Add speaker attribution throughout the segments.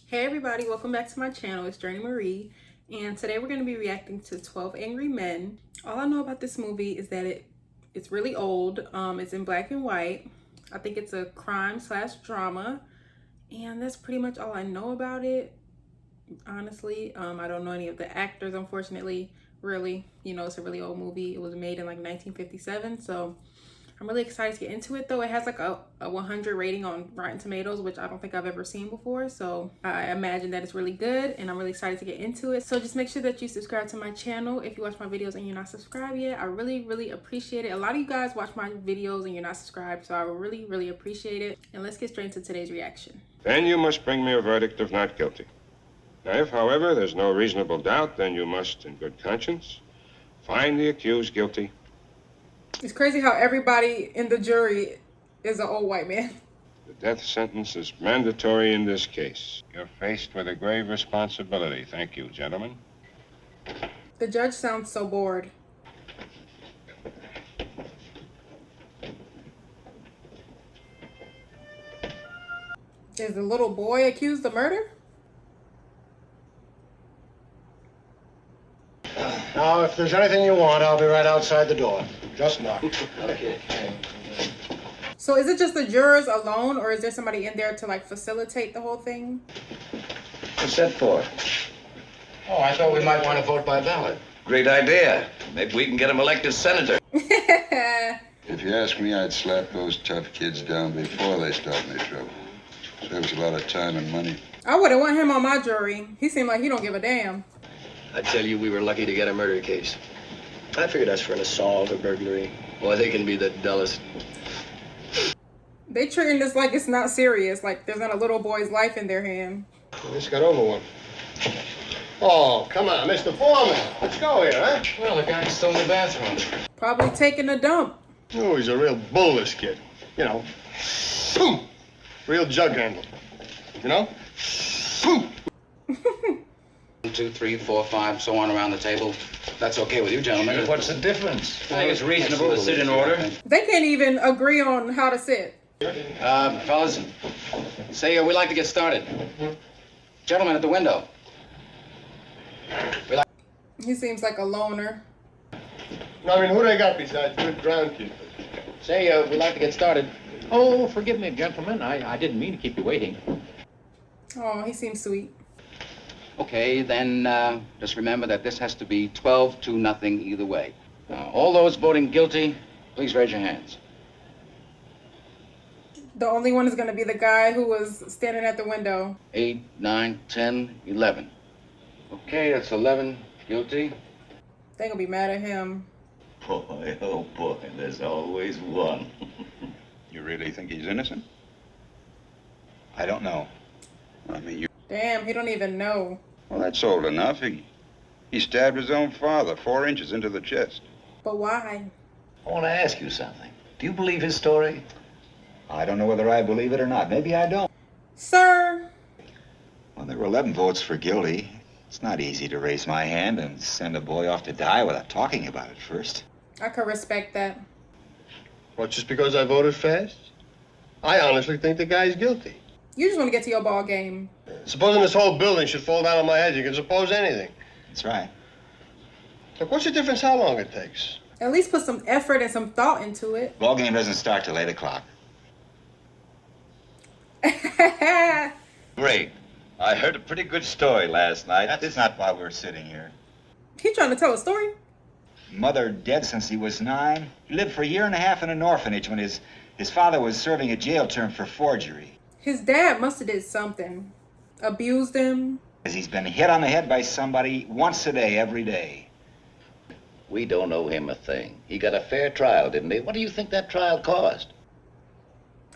Speaker 1: Hey everybody, welcome back to my channel. It's Journey Marie, and today we're going to be reacting to 12 Angry Men. All I know about this movie is that it's really old. It's in black and white. I think it's a crime/drama, and that's pretty much all I know about it. Honestly, I don't know any of the actors, unfortunately. Really, it's a really old movie. It was made in like 1957, so I'm really excited to get into it, though. It has like a 100 rating on Rotten Tomatoes, which I don't think I've ever seen before. So I imagine that it's really good, and I'm really excited to get into it. So just make sure that you subscribe to my channel if you watch my videos and you're not subscribed yet. I really, really appreciate it. A lot of you guys watch my videos and you're not subscribed, so I really, really appreciate it. And let's get straight into today's reaction.
Speaker 2: Then you must bring me a verdict of not guilty. Now, if, however, there's no reasonable doubt, then you must, in good conscience, find the accused guilty.
Speaker 1: It's crazy how everybody in the jury is an old white man.
Speaker 2: The death sentence is mandatory in this case. You're faced with a grave responsibility. Thank you, gentlemen.
Speaker 1: The judge sounds so bored. Is the little boy accused of murder?
Speaker 3: Now, if there's anything you want, I'll be right outside the door. Just knock.
Speaker 4: Okay.
Speaker 1: So is it just the jurors alone, or is there somebody in there to like facilitate the whole thing?
Speaker 4: What's that for?
Speaker 3: Oh, I thought we might want to vote by ballot.
Speaker 4: Great idea. Maybe we can get him elected senator.
Speaker 5: If you ask me, I'd slap those tough kids down before they start any trouble. Saves a lot of time and money.
Speaker 1: I wouldn't want him on my jury. He seemed like he don't give a damn.
Speaker 6: I tell you, we were lucky to get a murder case. I figured us for an assault or burglary. Boy, they can be the dullest.
Speaker 1: They treating this like it's not serious, like there's not a little boy's life in their hand.
Speaker 3: We just got over one. Oh, come on, Mr. Foreman. Let's go here, huh?
Speaker 6: Well, the guy's still in the bathroom.
Speaker 1: Probably taking a dump.
Speaker 3: Oh, he's a real bull, this kid. You know. Boom. Real jug handle. You know? Boom.
Speaker 7: 1, 2, 3, 4, 5, so on around the table. That's okay with you, gentlemen?
Speaker 4: What's the difference?
Speaker 7: I think it's reasonable to sit in order.
Speaker 1: They can't even agree on how to sit.
Speaker 7: Fellas, say we'd like to get started. Gentlemen at the window.
Speaker 1: He seems like a loner.
Speaker 3: I mean, who they got besides good groundkeepers?
Speaker 7: Say we'd like to get started.
Speaker 8: Oh, forgive me, gentlemen. I didn't mean to keep you waiting.
Speaker 1: Oh, he seems sweet.
Speaker 7: Okay, then just remember that this has to be 12-0 either way. All those voting guilty, please raise your hands.
Speaker 1: The only one is going to be the guy who was standing at the window.
Speaker 7: 8, 9, 10, 11. Okay, that's 11 guilty.
Speaker 1: They gonna be mad at him.
Speaker 4: Boy, oh boy, there's always one.
Speaker 5: You really think he's innocent? I don't know. I mean, you...
Speaker 1: Damn, he don't even know.
Speaker 5: Well, that's old enough. He stabbed his own father 4 inches into the chest.
Speaker 1: But why?
Speaker 4: I want to ask you something. Do you believe his story?
Speaker 9: I don't know whether I believe it or not. Maybe I don't.
Speaker 1: Sir.
Speaker 9: Well, there were 11 votes for guilty. It's not easy to raise my hand and send a boy off to die without talking about it first.
Speaker 1: I could respect that.
Speaker 3: What, just because I voted fast? I honestly think the guy's guilty.
Speaker 1: You just want to get to your ball game.
Speaker 3: Supposing this whole building should fall down on my head, you can suppose anything.
Speaker 9: That's right.
Speaker 3: Look, what's the difference how long it takes?
Speaker 1: At least put some effort and some thought into it.
Speaker 9: Ball game doesn't start till 8 o'clock.
Speaker 4: Great. I heard a pretty good story last night.
Speaker 9: That's not why we're sitting here.
Speaker 1: He trying to tell a story?
Speaker 9: Mother dead since he was 9. He lived for a year and a half in an orphanage when his father was serving a jail term for forgery.
Speaker 1: His dad must have did something. Abused him.
Speaker 9: As he's been hit on the head by somebody once a day, every day.
Speaker 4: We don't owe him a thing. He got a fair trial, didn't he? What do you think that trial cost?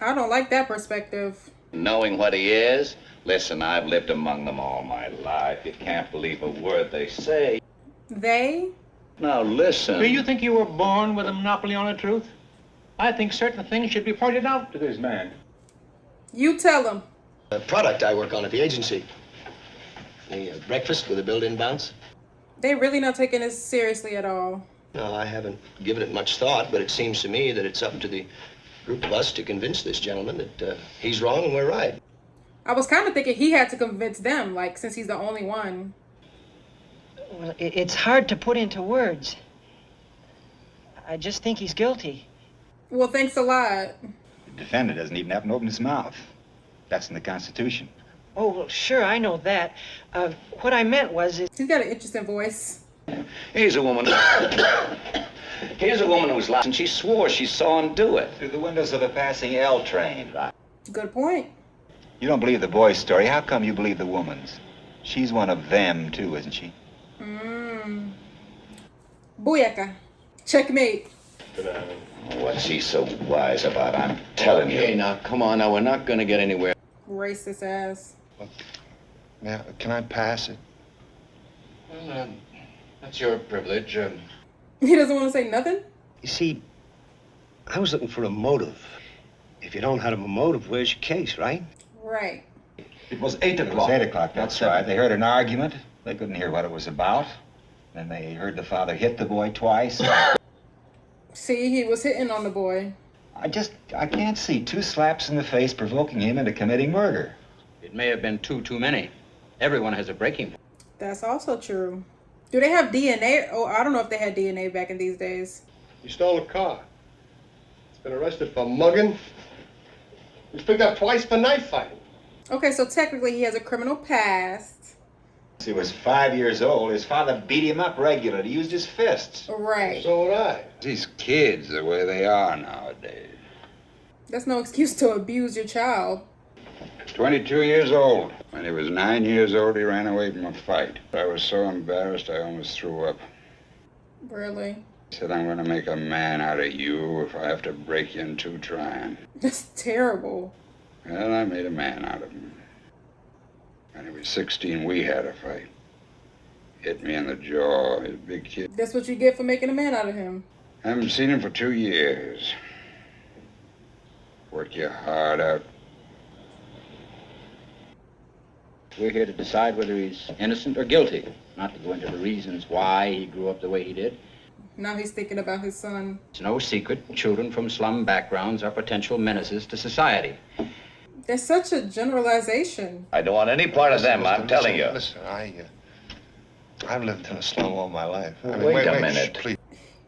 Speaker 1: I don't like that perspective.
Speaker 4: Knowing what he is? Listen, I've lived among them all my life. You can't believe a word they say.
Speaker 1: They?
Speaker 4: Now listen.
Speaker 8: Do you think you were born with a monopoly on the truth? I think certain things should be pointed out to this man.
Speaker 1: You tell him.
Speaker 6: The product I work on at the agency. The breakfast with a built-in bounce.
Speaker 1: They really not taking this seriously at all.
Speaker 6: No, I haven't given it much thought, but it seems to me that it's up to the group of us to convince this gentleman that he's wrong and we're right.
Speaker 1: I was kind of thinking he had to convince them, like, since he's the only one.
Speaker 10: Well, it's hard to put into words. I just think he's guilty.
Speaker 1: Well, thanks a lot.
Speaker 9: The defendant doesn't even have to open his mouth. That's in the Constitution.
Speaker 10: Oh, well, sure, I know that. What I meant was...
Speaker 1: He's got an interesting voice.
Speaker 4: Here's a woman. Here's a woman who's lost, and she swore she saw him do it.
Speaker 9: Through the windows of a passing L train.
Speaker 1: Good point.
Speaker 9: You don't believe the boy's story. How come you believe the woman's? She's one of them, too, isn't she?
Speaker 1: Booyaka. Checkmate.
Speaker 4: What's he so wise about? I'm telling you.
Speaker 6: Hey, now, come on. Now, we're not going to get anywhere.
Speaker 1: Racist ass.
Speaker 3: Yeah, can I pass it?
Speaker 7: Well, that's your privilege.
Speaker 1: He doesn't want to say nothing?
Speaker 11: You see, I was looking for a motive. If you don't have a motive, where's your case, right?
Speaker 1: Right.
Speaker 9: It was 8 o'clock. It was 8 o'clock, that's right. They heard an argument. They couldn't hear what it was about. Then they heard the father hit the boy twice.
Speaker 1: See, he was hitting on the boy.
Speaker 9: I can't see 2 slaps in the face provoking him into committing murder.
Speaker 7: It may have been too many. Everyone has a breaking point.
Speaker 1: That's also true. Do they have DNA? Oh, I don't know if they had DNA back in these days.
Speaker 3: He stole a car. He's been arrested for mugging. He was picked up twice for knife fighting.
Speaker 1: Okay, so technically he has a criminal past.
Speaker 9: He was 5 years old. His father beat him up regularly. He used his fists.
Speaker 1: Right.
Speaker 3: So would I.
Speaker 5: These kids, the way they are nowadays.
Speaker 1: That's no excuse to abuse your child.
Speaker 5: 22 years old. When he was 9 years old, he ran away from a fight. I was so embarrassed, I almost threw up.
Speaker 1: Really?
Speaker 5: He said, I'm going to make a man out of you if I have to break you in 2 trying.
Speaker 1: That's terrible.
Speaker 5: Well, I made a man out of him. When he was 16, we had a fight. Hit me in the jaw, he's a big kid.
Speaker 1: That's what you get for making a man out of him.
Speaker 5: I haven't seen him for 2 years. Work your heart out.
Speaker 7: We're here to decide whether he's innocent or guilty, not to go into the reasons why he grew up the way he did.
Speaker 1: Now he's thinking about his son.
Speaker 7: It's no secret children from slum backgrounds are potential menaces to society.
Speaker 1: That's such a generalization.
Speaker 4: I don't want any part of them, I'm telling you.
Speaker 3: Listen, I've lived in a slum all my life.
Speaker 4: Wait a minute.
Speaker 3: Please.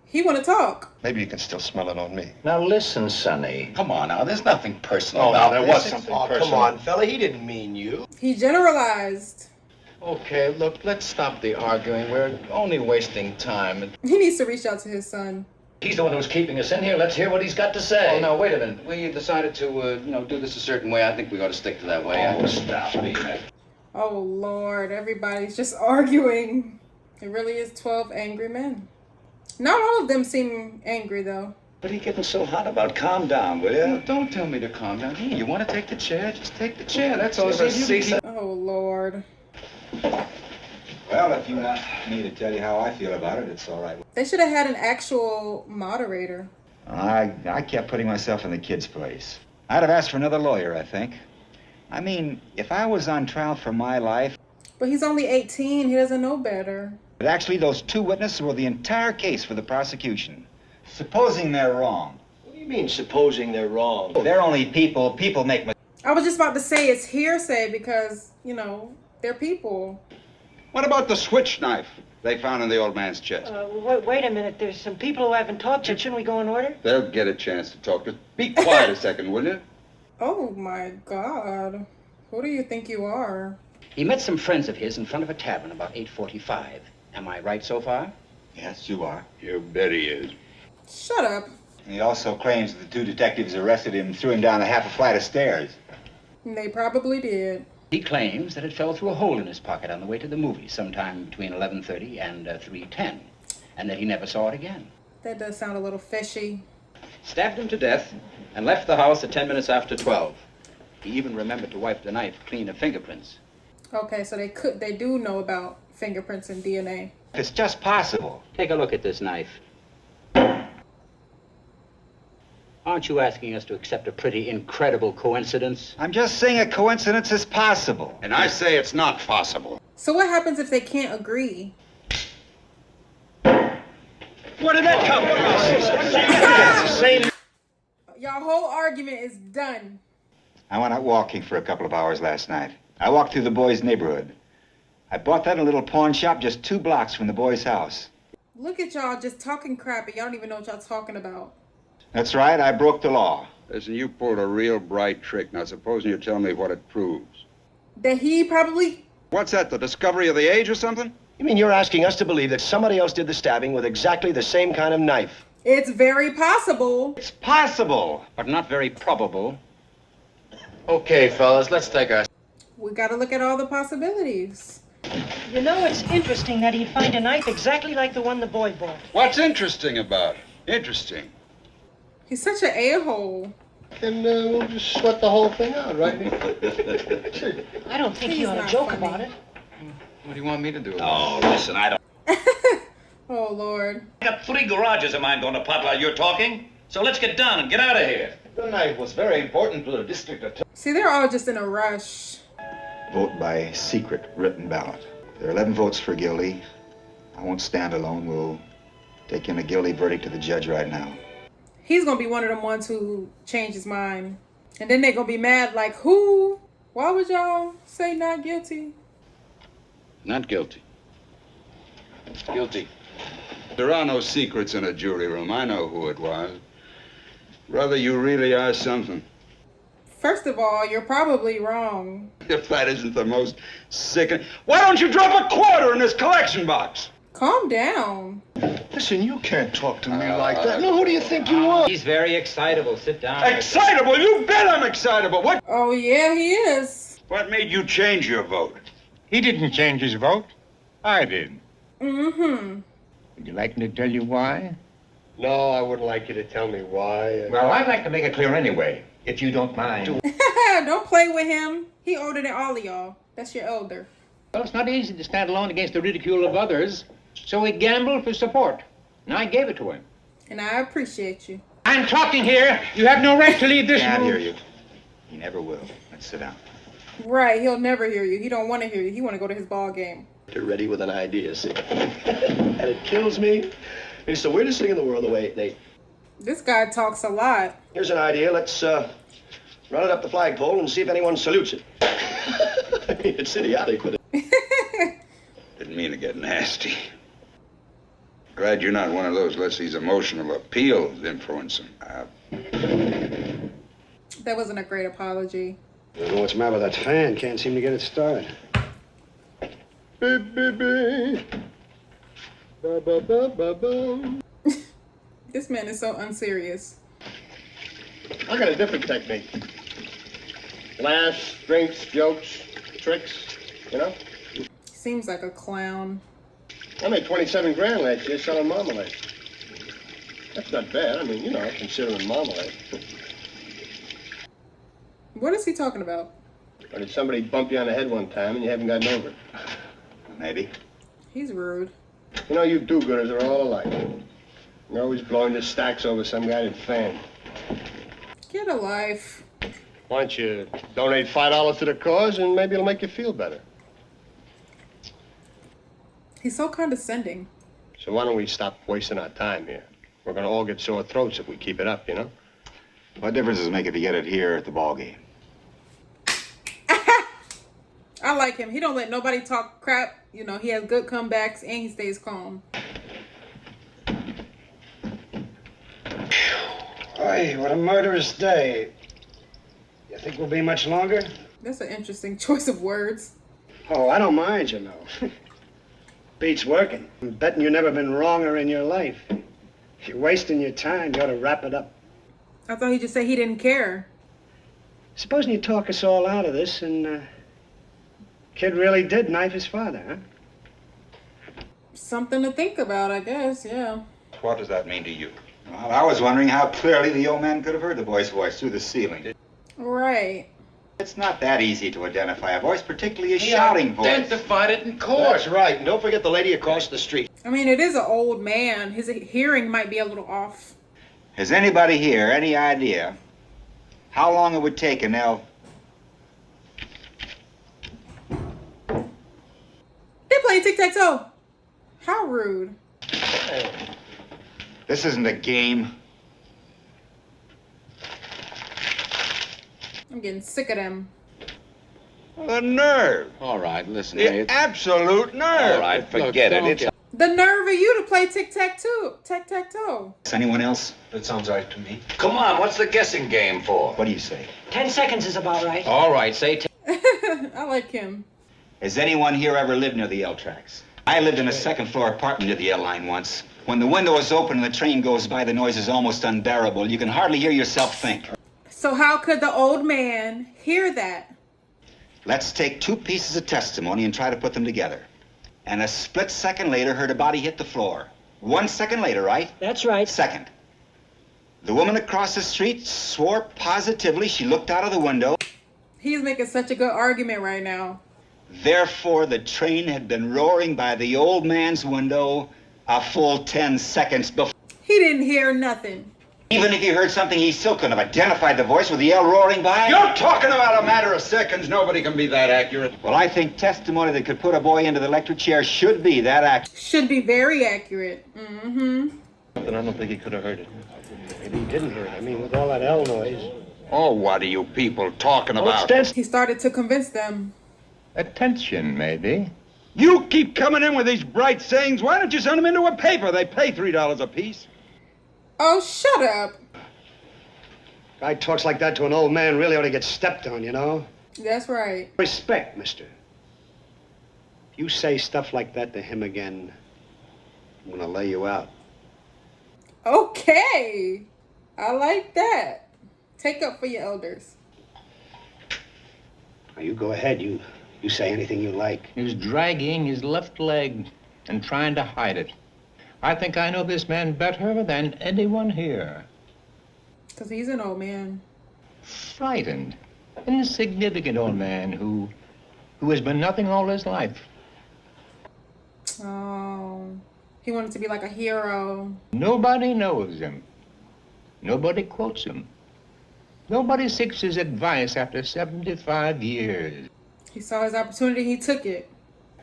Speaker 1: He want to talk.
Speaker 3: Maybe you can still smell it on me.
Speaker 4: Now listen, Sonny.
Speaker 6: Come on now, there's nothing personal
Speaker 3: Oh,
Speaker 6: about
Speaker 3: there
Speaker 6: this.
Speaker 3: was something personal.
Speaker 11: Come on, fella, he didn't mean you.
Speaker 1: He generalized.
Speaker 6: Okay, look, let's stop the arguing. We're only wasting time.
Speaker 1: He needs to reach out to his son.
Speaker 4: He's the one who's keeping us in here. Let's hear what he's got to say.
Speaker 7: Oh, now, wait a minute. We decided to, do this a certain way. I think we ought to stick to that way.
Speaker 4: Oh, stop me.
Speaker 1: Oh, Lord. Everybody's just arguing. It really is 12 angry men. Not all of them seem angry, though.
Speaker 4: What are you getting so hot about? Calm down, will you?
Speaker 7: Well, don't tell me to calm down. Hey, you want to take the chair? Just take the chair. That's all.
Speaker 1: Oh, Lord.
Speaker 9: Well, if you want me to tell you how I feel about it, it's all right.
Speaker 1: They should have had an actual moderator.
Speaker 9: I kept putting myself in the kid's place. I'd have asked for another lawyer, I think. I mean, if I was on trial for my life...
Speaker 1: But he's only 18. He doesn't know better.
Speaker 9: But actually, those 2 witnesses were the entire case for the prosecution. Supposing they're wrong.
Speaker 11: What do you mean, supposing they're wrong?
Speaker 9: They're only people. People make mistakes.
Speaker 1: I was just about to say it's hearsay because, they're people.
Speaker 5: What about the switch knife they found in the old man's chest?
Speaker 10: Wait a minute. There's some people who haven't talked yet. Shouldn't we go in order?
Speaker 5: They'll get a chance to talk. Just be quiet a second, will you?
Speaker 1: Oh, my God. Who do you think you are?
Speaker 7: He met some friends of his in front of a tavern about 8:45. Am I right so far?
Speaker 9: Yes, you are.
Speaker 5: You bet he is.
Speaker 1: Shut up.
Speaker 9: And he also claims that the 2 detectives arrested him and threw him down a half a flight of stairs.
Speaker 1: They probably did.
Speaker 7: He claims that it fell through a hole in his pocket on the way to the movies sometime between 11:30 and 3:10, and that he never saw it again.
Speaker 1: That does sound a little fishy.
Speaker 7: Stabbed him to death and left the house at 10 minutes after 12. He even remembered to wipe the knife clean of fingerprints.
Speaker 1: Okay, so they do know about fingerprints and DNA.
Speaker 9: It's just possible.
Speaker 7: Take a look at this knife. Aren't you asking us to accept a pretty incredible coincidence?
Speaker 9: I'm just saying a coincidence is possible.
Speaker 5: And I say it's not possible.
Speaker 1: So what happens if they can't agree?
Speaker 11: Where did that come from?
Speaker 1: Y'all whole argument is done.
Speaker 9: I went out walking for a couple of hours last night. I walked through the boy's neighborhood. I bought that in a little pawn shop just 2 blocks from the boy's house.
Speaker 1: Look at y'all just talking crap and y'all don't even know what y'all talking about.
Speaker 9: That's right, I broke the law.
Speaker 5: Listen, you pulled a real bright trick. Now, supposing you tell me what it proves.
Speaker 1: That he probably...
Speaker 5: What's that, the discovery of the age or something?
Speaker 11: You mean you're asking us to believe that somebody else did the stabbing with exactly the same kind of knife?
Speaker 1: It's very possible.
Speaker 9: It's possible.
Speaker 7: But not very probable.
Speaker 6: Okay, fellas, let's take our...
Speaker 1: We gotta look at all the possibilities.
Speaker 10: You know, it's interesting that he'd find a knife exactly like the one the boy bought.
Speaker 5: What's interesting about it? Interesting.
Speaker 1: He's such an a-hole.
Speaker 3: Then we'll just sweat the whole thing out, right?
Speaker 10: I don't think he
Speaker 1: He's
Speaker 10: ought to
Speaker 1: not
Speaker 10: joke
Speaker 1: funny.
Speaker 10: about it.
Speaker 7: What do you want me to do?
Speaker 4: Oh, listen, I don't...
Speaker 1: Oh, Lord.
Speaker 4: I got 3 garages of mine going to pot while you're talking. So let's get down and get out of here.
Speaker 9: The knife was very important to the district attorney.
Speaker 1: See, they're all just in a rush.
Speaker 9: Vote by secret written ballot. There are 11 votes for guilty. I won't stand alone. We'll take in a guilty verdict to the judge right now.
Speaker 1: He's gonna be one of them ones who changed his mind. And then they're gonna be mad like, who? Why would y'all say not guilty?
Speaker 7: Not guilty. Guilty.
Speaker 5: There are no secrets in a jury room. I know who it was. Brother, you really are something.
Speaker 1: First of all, you're probably wrong.
Speaker 5: If that isn't the most sickening... Why don't you drop a quarter in this collection box?
Speaker 1: Calm down.
Speaker 3: Listen, you can't talk to me like that. No, who do you think you are?
Speaker 9: He's very excitable. Sit down.
Speaker 5: Excitable? You bet I'm excitable. What?
Speaker 1: Oh, yeah, he is.
Speaker 5: What made you change your vote?
Speaker 8: He didn't change his vote. I did.
Speaker 1: Mm-hmm.
Speaker 8: Would you like me to tell you why?
Speaker 3: No, I wouldn't like you to tell me why.
Speaker 9: Well, I'd like to make it clear anyway, if you don't mind.
Speaker 1: Don't play with him. He older than all of y'all. That's your elder.
Speaker 8: Well, it's not easy to stand alone against the ridicule of others, so he gambled for support, and I gave it to him.
Speaker 1: And I appreciate you.
Speaker 8: I'm talking here. You have no right to leave this
Speaker 9: Can't
Speaker 8: room.
Speaker 9: hear you. He never will. Let's sit down.
Speaker 1: Right, he'll never hear you. He don't want to hear you. He want to go to his ball game.
Speaker 11: You're ready with an idea, see? And it kills me. It's the weirdest thing in the world, the way they...
Speaker 1: This guy talks a lot.
Speaker 11: Here's an idea. Let's run it up the flagpole and see if anyone salutes it. I mean, it's idiotic, but...
Speaker 5: Didn't mean to get nasty. Glad you're not one of those lets these emotional appeals influence him.
Speaker 1: That wasn't a great apology.
Speaker 11: I don't know what's the matter with that fan. Can't seem to get it started. Beep, beep, beep. Ba, ba, ba, ba, ba.
Speaker 1: This man is so unserious.
Speaker 3: I got a different technique. Laughs, drinks, jokes, tricks, you know?
Speaker 1: Seems like a clown.
Speaker 3: I made 27 grand last year selling marmalade. That's not bad. I mean, you know, considering marmalade.
Speaker 1: What is he talking about?
Speaker 3: Or did somebody bump you on the head one time and you haven't gotten over it?
Speaker 9: Maybe.
Speaker 1: He's rude.
Speaker 3: You know, you do-gooders are all alike. You're always blowing your stacks over some guy in fan.
Speaker 1: Get a life.
Speaker 3: Why don't you donate $5 to the cause and maybe it'll make you feel better.
Speaker 1: He's so condescending.
Speaker 3: So why don't we stop wasting our time here? We're gonna all get sore throats if we keep it up, you know?
Speaker 9: What difference does it make if you get it here at the ball game?
Speaker 1: I like him. He don't let nobody talk crap. You know, he has good comebacks and he stays calm.
Speaker 11: Oy, what a murderous day. You think we'll be much longer?
Speaker 1: That's an interesting choice of words.
Speaker 11: Oh, I don't mind, you know. Beats working. I'm betting you've never been wronger in your life. If you're wasting your time, you ought to wrap it up.
Speaker 1: I thought he just said he didn't care.
Speaker 11: Supposing you talk us all out of this and, kid really did knife his father, huh?
Speaker 1: Something to think about, I guess, yeah.
Speaker 5: What does that mean to you?
Speaker 9: Well, I was wondering how clearly the old man could have heard the boy's voice through the ceiling.
Speaker 1: Right.
Speaker 9: It's not that easy to identify a voice, particularly a shouting voice.
Speaker 6: Identified it in court.
Speaker 11: That's right. And don't forget the lady across the street.
Speaker 1: I mean, it is an old man. His hearing might be a little off.
Speaker 9: Has anybody here any idea how long it would take an elf?
Speaker 1: They're playing tic-tac-toe. How rude.
Speaker 9: This isn't a game.
Speaker 1: getting sick of them.
Speaker 5: The nerve.
Speaker 7: All right, listen.
Speaker 5: The
Speaker 7: Hey,
Speaker 5: absolute nerve.
Speaker 4: All right, forget it. It's
Speaker 1: The nerve of you to play tic-tac-toe. Tic-tac-toe.
Speaker 9: Anyone else?
Speaker 3: That sounds right to me.
Speaker 4: Come on, what's the guessing game for?
Speaker 9: What do you say?
Speaker 10: 10 seconds is about right.
Speaker 8: All right, say
Speaker 1: I like him.
Speaker 9: Has anyone here ever lived near the L tracks? I lived in a second-floor apartment near the L line once. When the window is open and the train goes by, the noise is almost unbearable. You can hardly hear yourself think.
Speaker 1: So how could the old man hear that?
Speaker 9: Let's take two pieces of testimony and try to put them together. And a split second later, heard a body hit the floor. 1 second later, right?
Speaker 10: That's right.
Speaker 9: Second. The woman across the street swore positively she looked out of the window.
Speaker 1: He's making such a good argument right now.
Speaker 9: Therefore, the train had been roaring by the old man's window a full 10 seconds before.
Speaker 1: He didn't hear nothing.
Speaker 9: Even if he heard something, he still couldn't have identified the voice with the yell roaring by.
Speaker 5: You're talking about a matter of seconds. Nobody can be that accurate.
Speaker 9: Well, I think testimony that could put a boy into the electric chair should be that accurate.
Speaker 1: Should be very accurate. Mm-hmm.
Speaker 3: Then I don't think he could have heard it. Maybe he didn't hear it. I mean, with all that L noise.
Speaker 5: Oh, what are you people talking about?
Speaker 1: He started to convince them.
Speaker 8: attention, maybe.
Speaker 5: You keep coming in with these bright sayings. Why don't you send them into a paper? They pay $3 a piece.
Speaker 1: Oh, shut up.
Speaker 11: Guy talks like that to an old man really ought to get stepped on, you know?
Speaker 1: That's right.
Speaker 11: Respect, mister. If you say stuff like that to him again, I'm gonna lay you out.
Speaker 1: Okay. I like that. Take up for your elders.
Speaker 11: Now, you go ahead. You say anything you like.
Speaker 8: He was dragging his left leg and trying to hide it. I think I know this man better than anyone here.
Speaker 1: Because he's an old man.
Speaker 8: Frightened, insignificant old man who has been nothing all his life.
Speaker 1: Oh. He wanted to be like a hero.
Speaker 8: Nobody knows him. Nobody quotes him. Nobody seeks his advice after 75 years.
Speaker 1: He saw his opportunity, he took it.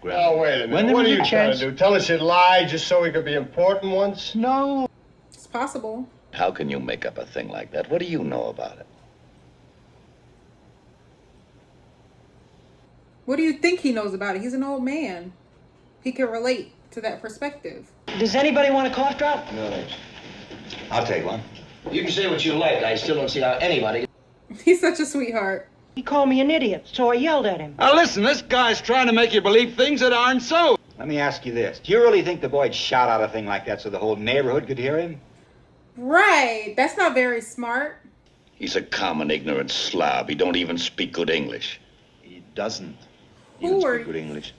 Speaker 3: Oh, wait a
Speaker 8: When
Speaker 3: minute.
Speaker 8: there
Speaker 3: What are
Speaker 8: was a
Speaker 3: you trying
Speaker 8: chance-
Speaker 3: to do? Tell us you lied just so we could be important once?
Speaker 8: No.
Speaker 1: It's possible.
Speaker 4: How can you make up a thing like that? What do you know about it?
Speaker 1: What do you think he knows about it? He's an old man. He can relate to that perspective.
Speaker 10: Does anybody want a cough drop?
Speaker 3: No, thanks.
Speaker 9: I'll take one.
Speaker 6: You can say what you like. I still don't see how anybody...
Speaker 1: He's such a sweetheart.
Speaker 10: He called me an idiot, so I yelled at him.
Speaker 5: Now listen, this guy's trying to make you believe things that aren't so.
Speaker 9: Let me ask you this. Do you really think the boy'd shout out a thing like that so the whole neighborhood could hear him?
Speaker 1: Right. That's not very smart.
Speaker 4: He's a common, ignorant slob. He don't even speak good English.
Speaker 3: He doesn't.
Speaker 1: Who are
Speaker 3: Good English.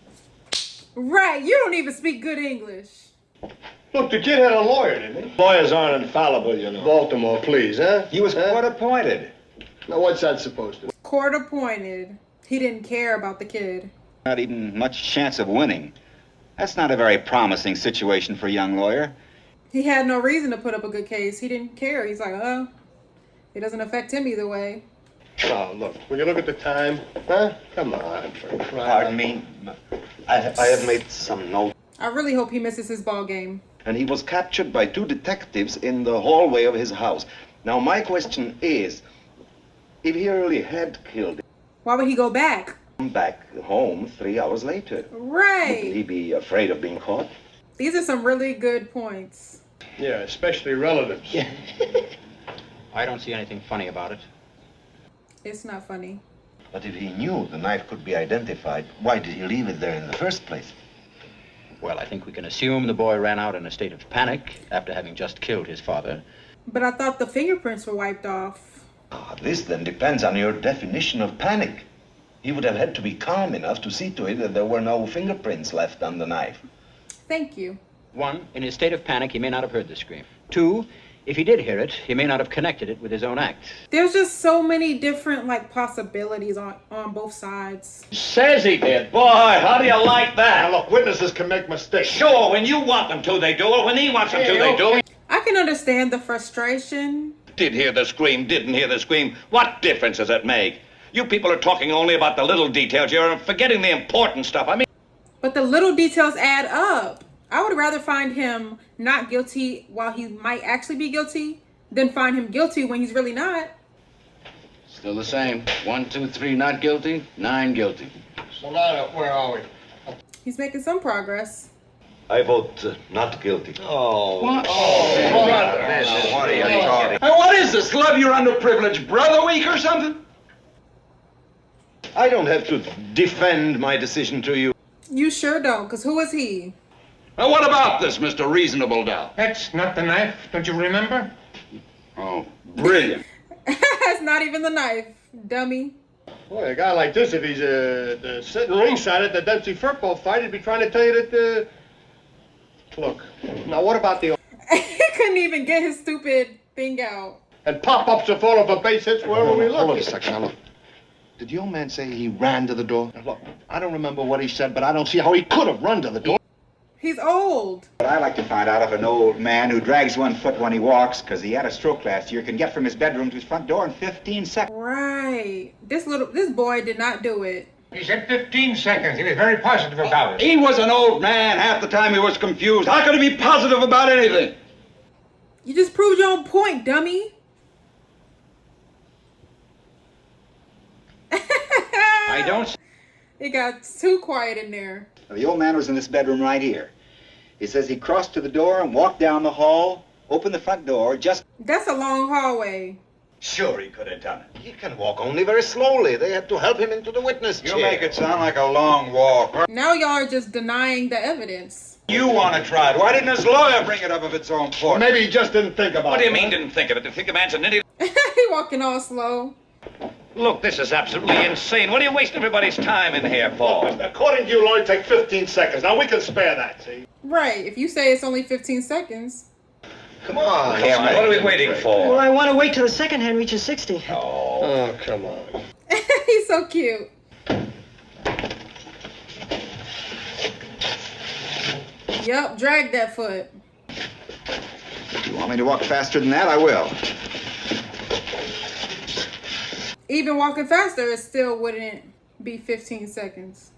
Speaker 1: Right. You don't even speak good English.
Speaker 3: Look, the kid had a lawyer, didn't he? Lawyers aren't infallible, you know. Baltimore, please, huh?
Speaker 9: He was court appointed.
Speaker 3: Now, what's that supposed to?
Speaker 1: Court appointed. He didn't care about the kid.
Speaker 9: Not even much chance of winning. That's not a very promising situation for a young lawyer.
Speaker 1: He had no reason to put up a good case. He didn't care. He's like, oh, it doesn't affect him either way.
Speaker 3: Oh, look, when you look at the time, huh? Come on, for crying.
Speaker 12: Pardon me. I have made some notes.
Speaker 1: I really hope he misses his ball game.
Speaker 12: And he was captured by 2 detectives in the hallway of his house. Now, my question is, if he really had killed him,
Speaker 1: Why would he go back?
Speaker 12: come back home 3 hours later, would
Speaker 1: Right.
Speaker 12: he be afraid of being caught?
Speaker 1: These are some really good points.
Speaker 3: Yeah, especially relatives.
Speaker 8: I don't see anything funny about it.
Speaker 1: It's not funny.
Speaker 12: But if he knew the knife could be identified, why did he leave it there in the first place?
Speaker 13: Well, I think we can assume the boy ran out in a state of panic after having just killed his father.
Speaker 1: But I thought the fingerprints were wiped off.
Speaker 12: This then depends on your definition of panic. He would have had to be calm enough to see to it that there were no fingerprints left on the knife.
Speaker 1: Thank you.
Speaker 13: 1, in his state of panic, he may not have heard the scream. 2, if he did hear it, he may not have connected it with his own act.
Speaker 1: There's just so many different possibilities on both sides.
Speaker 4: Says he did. Boy, how do you like that?
Speaker 3: Now, look, witnesses can make mistakes.
Speaker 4: Sure, when you want them to, they do it. When he wants them to, they do.
Speaker 1: I can understand the frustration.
Speaker 4: Did hear the scream, didn't hear the scream. What difference does it make? You people are talking only about the little details. You're forgetting the important stuff. I mean...
Speaker 1: But the little details add up. I would rather find him not guilty while he might actually be guilty than find him guilty when he's really not.
Speaker 7: Still the same. 1, 2, 3 not guilty, 9 guilty.
Speaker 3: So now, where are we?
Speaker 1: He's making some progress.
Speaker 12: I vote not guilty.
Speaker 9: Oh.
Speaker 7: What?
Speaker 9: What are you talking?
Speaker 4: Hey, what is this? Love your underprivileged brother week or something?
Speaker 12: I don't have to defend my decision to you.
Speaker 1: You sure don't, because who is he?
Speaker 4: Now, what about this, Mr. Reasonable Doubt?
Speaker 8: That's not the knife, don't you remember?
Speaker 7: Oh, brilliant.
Speaker 1: It's not even the knife, dummy.
Speaker 3: Boy, a guy like this, if he's sitting ringside at the Dempsey football fight, he'd be trying to tell you that, Look, now what about the...
Speaker 1: He couldn't even get his stupid thing out.
Speaker 3: And pop-ups are full of a base hits wherever we look.
Speaker 14: Hold on a second, now look. Did the old man say he ran to the door? Now look, I don't remember what he said, but I don't see how he could have run to the door.
Speaker 1: He's old.
Speaker 9: But I like to find out if an old man who drags one foot when he walks, because he had a stroke last year, can get from his bedroom to his front door in 15 seconds.
Speaker 1: Right. This boy did not do it.
Speaker 8: He said 15 seconds. He was very positive about it.
Speaker 4: He was an old man. Half the time he was confused. How could he be positive about anything?
Speaker 1: You just proved your own point, dummy.
Speaker 9: I don't...
Speaker 1: It got too quiet in there.
Speaker 9: The old man was in this bedroom right here. He says he crossed to the door and walked down the hall, opened the front door, just...
Speaker 1: That's a long hallway.
Speaker 9: Sure he could have done it.
Speaker 12: He can walk only very slowly. They had to help him into the witness chair.
Speaker 9: You make it sound like a long walk.
Speaker 1: Now y'all are just denying the evidence.
Speaker 9: You want to try it. Why didn't his lawyer bring it up if it's so important?
Speaker 3: Maybe he just didn't think about it.
Speaker 4: What do you mean didn't think of it? To think a man's an idiot?
Speaker 1: He walking all slow.
Speaker 4: Look, this is absolutely insane. What are you wasting everybody's time in here for?
Speaker 3: According to you, it'll only take 15 seconds. Now, we can spare that, see?
Speaker 1: Right. If you say it's only 15 seconds.
Speaker 12: Come on.
Speaker 4: What are we waiting for?
Speaker 10: Well, I want to wait till the second hand reaches 60.
Speaker 3: Oh, come on.
Speaker 1: He's so cute. Yep, drag that foot.
Speaker 9: If you want me to walk faster than that, I will.
Speaker 1: Even walking faster, it still wouldn't be 15 seconds.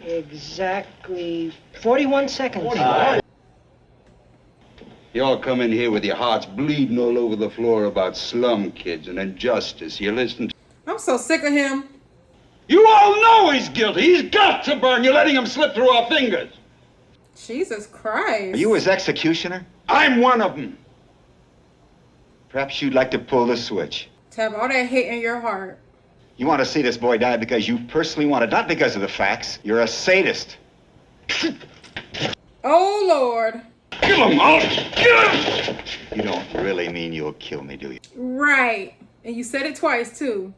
Speaker 10: Exactly 41 seconds.
Speaker 5: You all come in here with your hearts bleeding all over the floor about slum kids and injustice. You listen to...
Speaker 1: I'm so sick of him.
Speaker 4: You all know he's guilty. He's got to burn. You're letting him slip through our fingers.
Speaker 1: Jesus Christ.
Speaker 9: Are you his executioner?
Speaker 4: I'm one of them.
Speaker 9: Perhaps you'd like to pull the switch.
Speaker 1: To have all that hate in your heart.
Speaker 9: You want to see this boy die because you personally want it, not because of the facts. You're a sadist.
Speaker 1: Oh, Lord.
Speaker 4: Kill him, I'll kill him!
Speaker 9: You don't really mean you'll kill me, do you?
Speaker 1: Right. And you said it twice, too.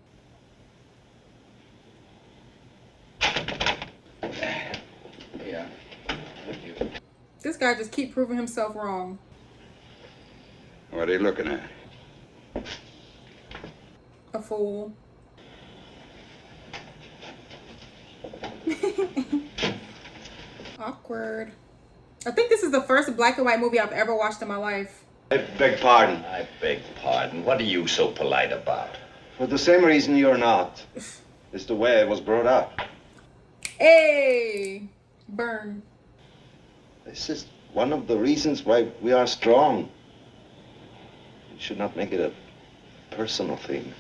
Speaker 7: Yeah.
Speaker 1: This guy just keep proving himself wrong.
Speaker 5: What are you looking at?
Speaker 1: A fool. Awkward. I think this is the first black and white movie I've ever watched in my life.
Speaker 12: I beg pardon.
Speaker 4: I beg pardon. What are you so polite about?
Speaker 12: For the same reason you're not. It's the way I was brought up.
Speaker 1: Hey! Burn.
Speaker 12: This is one of the reasons why we are strong. You should not make it a personal thing.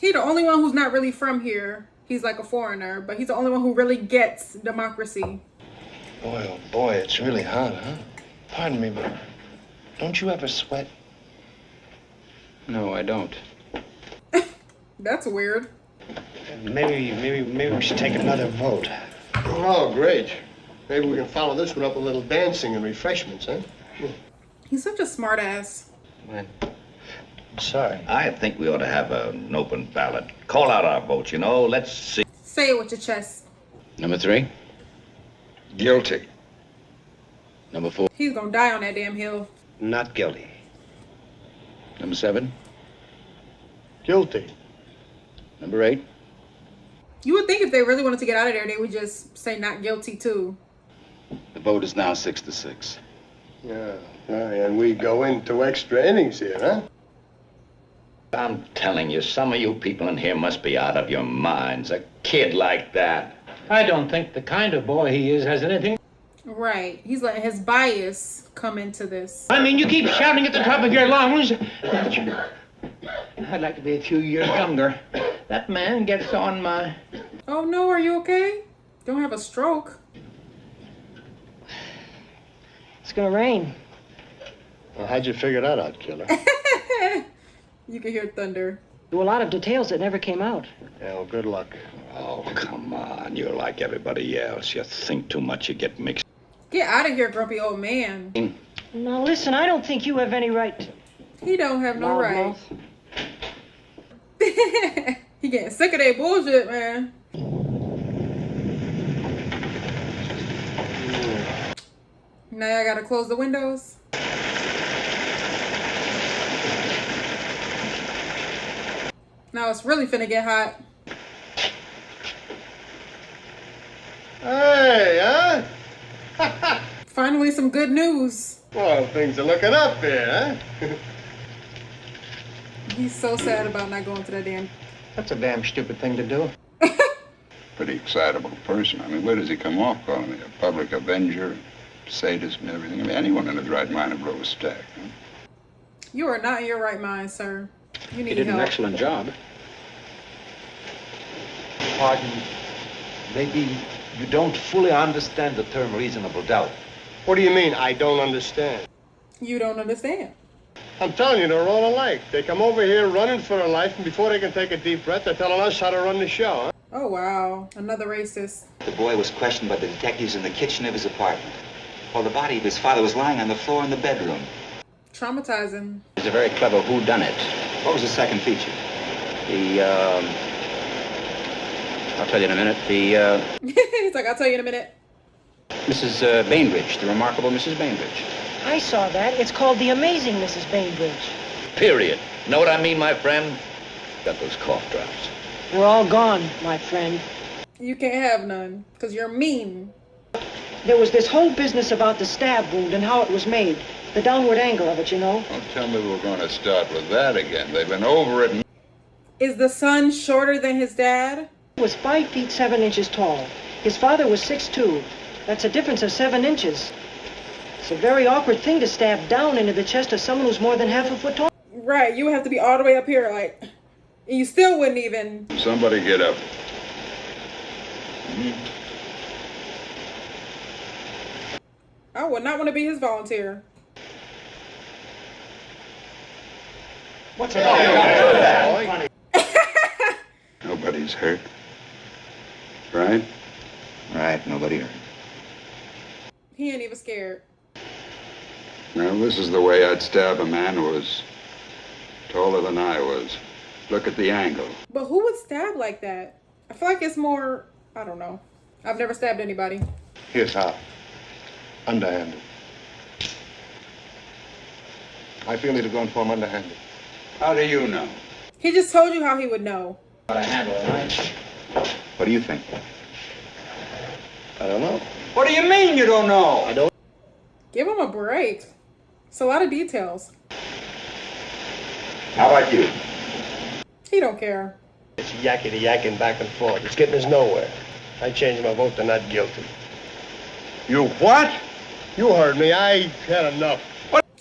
Speaker 1: He's the only one who's not really from here. He's like a foreigner, but he's the only one who really gets democracy.
Speaker 14: Boy, oh boy, it's really hot, huh? Pardon me, but don't you ever sweat?
Speaker 7: No, I don't.
Speaker 1: That's weird.
Speaker 11: Maybe we should take another vote.
Speaker 3: Oh, great. Maybe we can follow this one up with a little dancing and refreshments, huh?
Speaker 1: He's such a smart ass.
Speaker 11: Sorry.
Speaker 4: I think we ought to have an open ballot. Call out our votes, you know. Let's see.
Speaker 1: Say it with your chest.
Speaker 7: Number 3.
Speaker 5: Guilty.
Speaker 7: Number 4.
Speaker 1: He's gonna die on that damn hill.
Speaker 12: Not guilty.
Speaker 7: Number 7.
Speaker 3: Guilty.
Speaker 7: Number 8.
Speaker 1: You would think if they really wanted to get out of there, they would just say not guilty too.
Speaker 7: The vote is now 6-6.
Speaker 3: Yeah. And we go into extra innings here, huh?
Speaker 4: I'm telling you, some of you people in here must be out of your minds. A kid like that.
Speaker 8: I don't think the kind of boy he is has anything.
Speaker 1: Right. He's letting his bias come into this.
Speaker 8: I mean, you keep shouting at the top of your lungs I'd like to be a few years younger. That man gets on my...
Speaker 1: Oh no, are you okay? Don't have a stroke.
Speaker 10: It's gonna rain.
Speaker 3: Well, how'd you figure that out, killer?
Speaker 1: You can hear thunder.
Speaker 10: There were a lot of details that never came out.
Speaker 3: Yeah, well, good luck.
Speaker 4: Oh, come on. You're like everybody else. You think too much, you get mixed.
Speaker 1: Get out of here, grumpy old man.
Speaker 10: Now listen, I don't think you have any right to...
Speaker 1: He don't have no right.
Speaker 10: Loudmouth.
Speaker 1: He getting sick of that bullshit, man. Now I gotta close the windows. Now it's really finna get hot.
Speaker 3: Hey, huh?
Speaker 1: Finally some good news.
Speaker 3: Well, things are looking up here, huh?
Speaker 1: He's so sad about not going to that damn...
Speaker 8: That's a damn stupid thing to do.
Speaker 5: Pretty excitable person. I mean, where does he come off calling me? A public avenger, sadist and everything? I mean, anyone in his right mind would blow a stack. Huh?
Speaker 1: You are not in your right mind, sir. You need
Speaker 13: He did
Speaker 1: help.
Speaker 13: an excellent job.
Speaker 12: Pardon, maybe you don't fully understand the term reasonable doubt.
Speaker 3: What do you mean, I don't understand?
Speaker 1: You don't understand.
Speaker 3: I'm telling you, they're all alike. They come over here running for their life, and before they can take a deep breath, they're telling us how to run the show, huh?
Speaker 1: Oh, wow. Another racist.
Speaker 9: The boy was questioned by the detectives in the kitchen of his apartment, while the body of his father was lying on the floor in the bedroom.
Speaker 1: Traumatizing.
Speaker 13: It's a very clever whodunit.
Speaker 9: What was the second feature?
Speaker 13: I'll tell you in a minute.
Speaker 1: He's like, I'll tell you in a minute.
Speaker 13: Mrs. Bainbridge, the remarkable Mrs. Bainbridge.
Speaker 10: I saw that. It's called The Amazing Mrs. Bainbridge.
Speaker 4: Period. Know what I mean, my friend? Got those cough drops.
Speaker 10: They're all gone, my friend.
Speaker 1: You can't have none, because you're mean.
Speaker 10: There was this whole business about the stab wound and how it was made. The downward angle of it, you know.
Speaker 5: Don't tell me we're going to start with that again. They've been over it.
Speaker 1: Is the son shorter than his dad?
Speaker 10: He was 5 feet 7 inches tall. His father was 6'2". That's a difference of 7 inches. It's a very awkward thing to stab down into the chest of someone who's more than half a foot tall.
Speaker 1: Right, you would have to be all the way up here, like, and you still wouldn't even.
Speaker 5: Somebody get up.
Speaker 1: I would not want to be his volunteer.
Speaker 3: What's it all?
Speaker 5: Nobody's hurt. Right?
Speaker 9: Right, nobody hurt.
Speaker 1: He ain't even scared.
Speaker 5: Now, this is the way I'd stab a man who was taller than I was. Look at the angle.
Speaker 1: But who would stab like that? I feel like it's more, I don't know. I've never stabbed anybody.
Speaker 3: Here's how. Underhanded. I feel he'd have gone for him underhanded.
Speaker 5: How do you know?
Speaker 1: He just told you how he would know.
Speaker 13: Got a handle, right?
Speaker 9: What do you think?
Speaker 3: I don't know.
Speaker 8: What do you mean you don't know?
Speaker 3: I don't.
Speaker 1: Give him a break. It's a lot of details.
Speaker 9: How about you?
Speaker 1: He don't care.
Speaker 3: It's yakety-yakking back and forth. It's getting us nowhere. I changed my vote to not guilty. You what? You heard me. I had enough.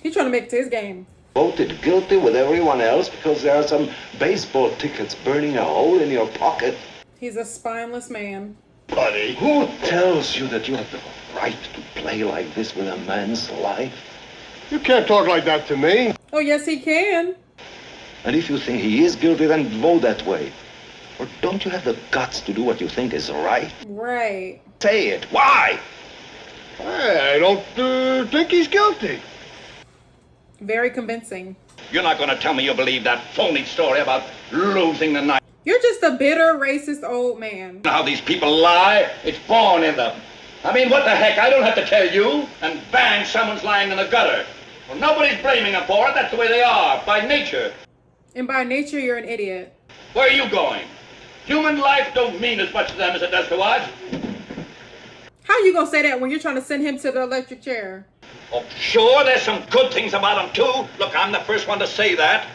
Speaker 1: He's trying to make it to his game.
Speaker 12: Voted guilty with everyone else because there are some baseball tickets burning a hole in your pocket.
Speaker 1: He's a spineless man.
Speaker 3: Buddy.
Speaker 12: Who tells you that you have the right to play like this with a man's life?
Speaker 3: You can't talk like that to me.
Speaker 1: Oh, yes, he can.
Speaker 12: And if you think he is guilty, then vote that way. Or don't you have the guts to do what you think is right?
Speaker 1: Right.
Speaker 12: Say it. Why?
Speaker 3: I don't think he's guilty.
Speaker 1: Very convincing.
Speaker 4: You're not going to tell me you believe that phony story about losing the night.
Speaker 1: You're just a bitter, racist old man.
Speaker 4: How these people lie, it's born in them. I mean, what the heck? I don't have to tell you. And bang, someone's lying in the gutter. Well, nobody's blaming them for it. That's the way they are, by nature.
Speaker 1: And by nature, you're an idiot.
Speaker 4: Where are you going? Human life don't mean as much to them as it does to us.
Speaker 1: How you gonna say that when you're trying to send him to the electric chair?
Speaker 4: Oh, sure, there's some good things about them, too. Look, I'm the first one to say that.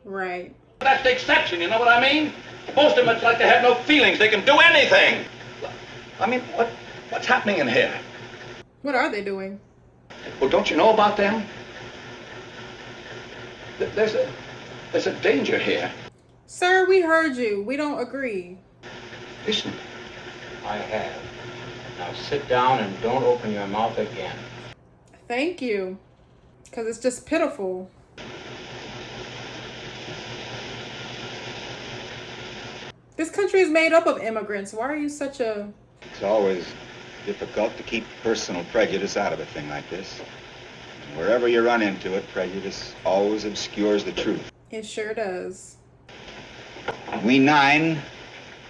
Speaker 1: Right.
Speaker 4: That's the exception, you know what I mean? Most of them, it's like they have no feelings. They can do anything. I mean, what's happening in here?
Speaker 1: What are they doing?
Speaker 4: Well, don't you know about them? There's
Speaker 7: There's a danger here.
Speaker 1: Sir, we heard you. We don't agree.
Speaker 13: Listen. I have. Now sit down and don't open your mouth again.
Speaker 1: Thank you. Because it's just pitiful. This country is made up of immigrants. Why are you such a...
Speaker 9: It's always difficult to keep personal prejudice out of a thing like this. And wherever you run into it, prejudice always obscures the truth.
Speaker 1: It sure does.
Speaker 9: We 9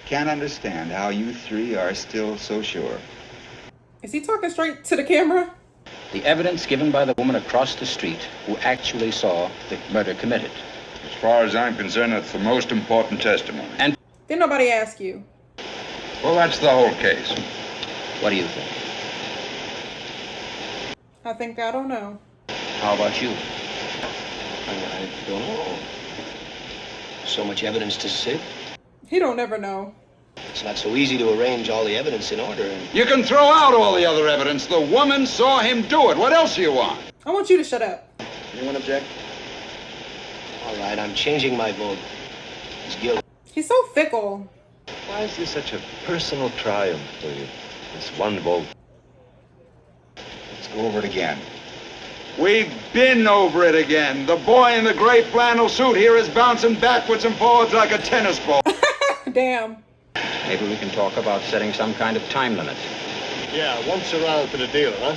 Speaker 9: can't understand how you 3 are still so sure.
Speaker 1: Is he talking straight to the camera?
Speaker 13: The evidence given by the woman across the street who actually saw the murder committed.
Speaker 5: As far as I'm concerned, that's the most important testimony.
Speaker 13: And
Speaker 1: didn't nobody ask you?
Speaker 5: Well, that's the whole case.
Speaker 13: What do you think?
Speaker 1: I think I don't know.
Speaker 6: How about you? I don't know. So much evidence to sift.
Speaker 1: He don't never know.
Speaker 6: It's not so easy to arrange all the evidence in order. And...
Speaker 5: You can throw out all the other evidence. The woman saw him do it. What else do you want?
Speaker 1: I want you to shut up.
Speaker 6: Anyone object? All right, I'm changing my vote. He's guilty.
Speaker 1: He's so fickle.
Speaker 12: Why is this such a personal triumph for you? This one vote.
Speaker 9: Let's go over it again.
Speaker 5: We've been over it again. The boy in the gray flannel suit here is bouncing backwards and forwards like a tennis ball.
Speaker 1: Damn.
Speaker 13: Maybe we can talk about setting some kind of time limit.
Speaker 3: Yeah, once around for the deal, huh?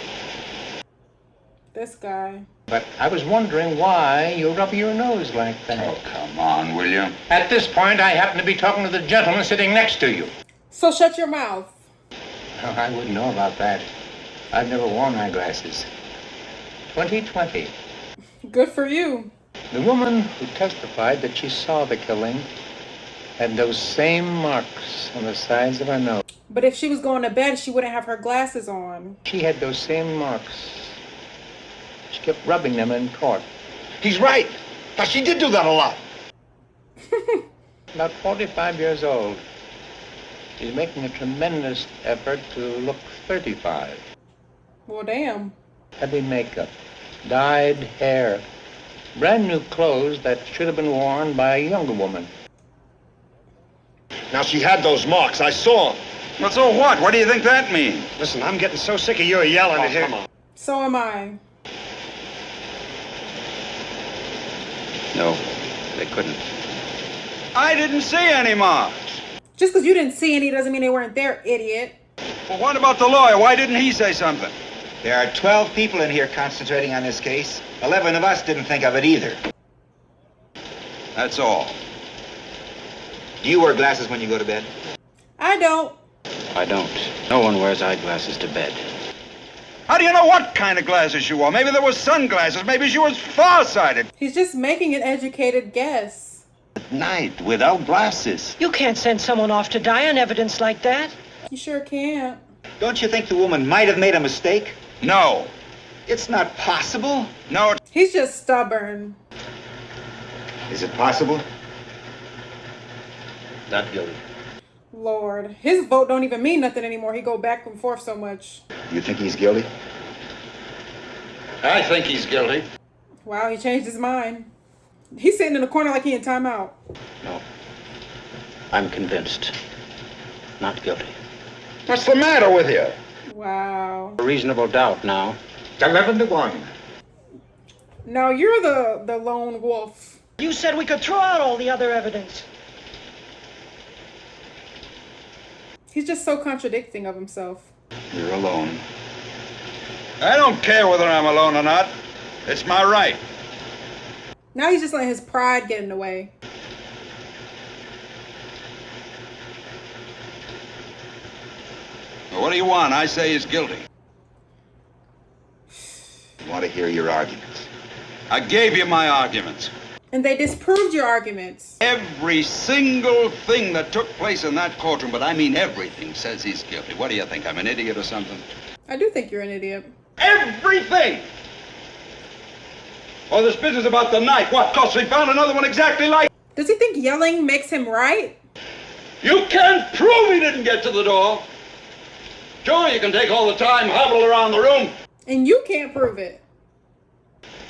Speaker 1: This guy.
Speaker 8: But I was wondering why you rub your nose like that.
Speaker 5: Oh, come on, will you?
Speaker 8: At this point, I happen to be talking to the gentleman sitting next to you.
Speaker 1: So shut your mouth.
Speaker 8: Oh, I wouldn't know about that. I've never worn eyeglasses. 2020.
Speaker 1: Good for you.
Speaker 8: The woman who testified that she saw the killing had those same marks on the sides of her nose.
Speaker 1: But if she was going to bed, she wouldn't have her glasses on.
Speaker 8: She had those same marks. She kept rubbing them in court.
Speaker 14: He's right. Now, she did do that a lot.
Speaker 8: About 45 years old. She's making a tremendous effort to look 35.
Speaker 1: Well, damn.
Speaker 8: Heavy makeup, dyed hair, brand new clothes that should have been worn by a younger woman.
Speaker 14: Now, she had those marks. I saw them.
Speaker 5: Well, so what? What do you think that means?
Speaker 3: Listen, I'm getting so sick of your yelling in here.
Speaker 14: Come on.
Speaker 1: So am I.
Speaker 13: No, they couldn't.
Speaker 5: I didn't see any marks.
Speaker 1: Just because you didn't see any doesn't mean they weren't there, idiot.
Speaker 5: Well, what about the lawyer? Why didn't he say something?
Speaker 9: There are 12 people in here concentrating on this case. 11 of us didn't think of it either.
Speaker 5: That's all.
Speaker 9: Do you wear glasses when you go to bed?
Speaker 1: I don't.
Speaker 13: I don't. No one wears eyeglasses to bed.
Speaker 5: How do you know what kind of glasses she wore? Maybe there were sunglasses. Maybe she was farsighted.
Speaker 1: He's just making an educated guess.
Speaker 12: At night, without glasses.
Speaker 10: You can't send someone off to die on evidence like that.
Speaker 1: You sure can't.
Speaker 9: Don't you think the woman might have made a mistake?
Speaker 5: No.
Speaker 9: It's not possible.
Speaker 5: No.
Speaker 1: He's just stubborn.
Speaker 9: Is it possible?
Speaker 6: Not guilty.
Speaker 1: Lord. His vote don't even mean nothing anymore. He go back and forth so much.
Speaker 9: You think he's guilty?
Speaker 4: I think he's guilty.
Speaker 1: Wow, he changed his mind. He's sitting in the corner like he in timeout.
Speaker 13: No. I'm convinced. Not guilty.
Speaker 5: What's the matter with you?
Speaker 1: Wow.
Speaker 13: A reasonable doubt now.
Speaker 14: 11-1.
Speaker 1: Now you're the lone wolf.
Speaker 10: You said we could throw out all the other evidence.
Speaker 1: He's just so contradicting of himself.
Speaker 5: You're alone. I don't care whether I'm alone or not. It's my right.
Speaker 1: Now he's just letting his pride get in the way.
Speaker 5: Well, what do you want? I say he's guilty.
Speaker 9: I want to hear your arguments.
Speaker 5: I gave you my arguments.
Speaker 1: And they disproved your arguments.
Speaker 5: Every single thing that took place in that courtroom, but I mean everything, says he's guilty. What do you think? I'm an idiot or something?
Speaker 1: I do think you're an idiot.
Speaker 5: Everything! Oh, this business about the knife. What? 'Cause we found another one exactly like...
Speaker 1: Does he think yelling makes him right?
Speaker 4: You can't prove he didn't get to the door. Sure, you can take all the time, hobble around the room.
Speaker 1: And you can't prove it.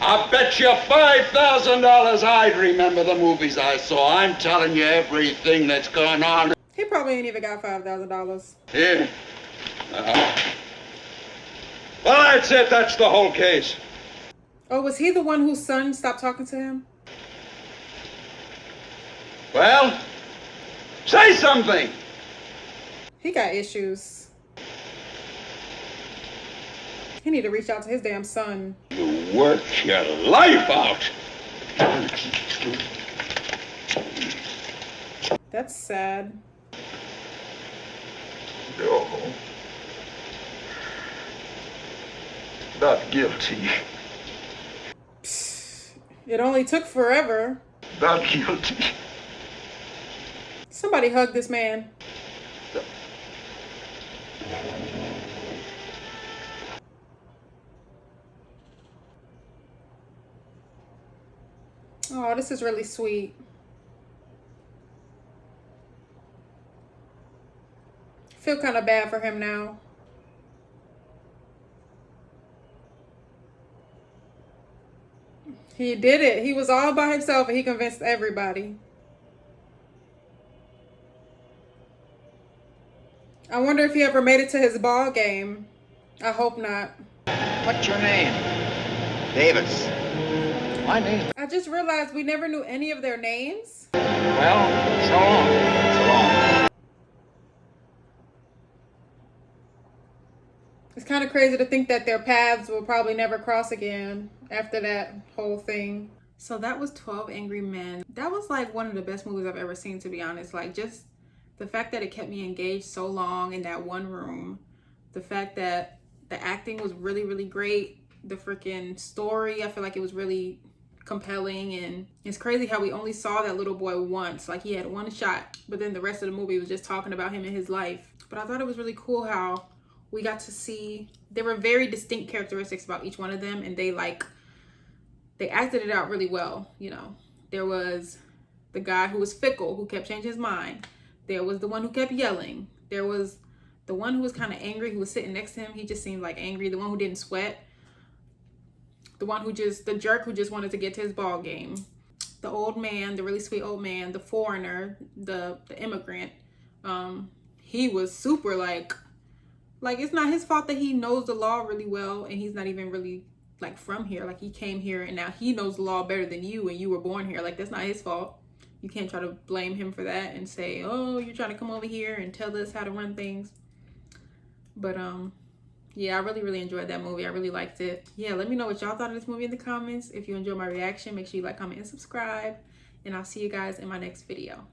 Speaker 5: I bet you $5,000 I'd remember the movies I saw. I'm telling you everything that's going on.
Speaker 1: He probably ain't even got $5,000.
Speaker 5: Here. Well, that's it. That's the whole case.
Speaker 1: Oh, was he the one whose son stopped talking to him?
Speaker 5: Well, say something.
Speaker 1: He got issues. He need to reach out to his damn son.
Speaker 5: You work your life out.
Speaker 1: That's sad.
Speaker 5: No. Not guilty.
Speaker 1: It only took forever.
Speaker 5: Not guilty.
Speaker 1: Somebody hug this man. Oh, this is really sweet. I feel kind of bad for him now. He did it. He was all by himself and he convinced everybody. I wonder if he ever made it to his ball game. I hope not.
Speaker 13: What's your name?
Speaker 9: Davis.
Speaker 13: My name.
Speaker 1: I just realized we never knew any of their names.
Speaker 13: Well, so long.
Speaker 9: So long.
Speaker 1: It's kind of crazy to think that their paths will probably never cross again after that whole thing. So that was 12 Angry Men. That was like one of the best movies I've ever seen, to be honest. Like, just the fact that it kept me engaged so long in that one room. The fact that the acting was really, really great. The freaking story, I feel like it was really compelling. And it's crazy how we only saw that little boy once. Like, he had one shot, but then the rest of the movie was just talking about him and his life. But I thought it was really cool how we got to see, there were very distinct characteristics about each one of them, and they acted it out really well. You know, there was the guy who was fickle, who kept changing his mind. There was the one who kept yelling. There was the one who was kind of angry, who was sitting next to him. He just seemed like angry. The one who didn't sweat. The one who just, the jerk who just wanted to get to his ball game. The old man, the really sweet old man, the foreigner, the immigrant. He was super like it's not his fault that he knows the law really well, and he's not even really like from here. Like, he came here and now he knows the law better than you, and you were born here. Like, that's not his fault. You can't try to blame him for that and say, oh, you're trying to come over here and tell us how to run things. But yeah, I really, really enjoyed that movie. I really liked it. Yeah, let me know what y'all thought of this movie in the comments. If you enjoyed my reaction, make sure you like, comment, and subscribe. And I'll see you guys in my next video.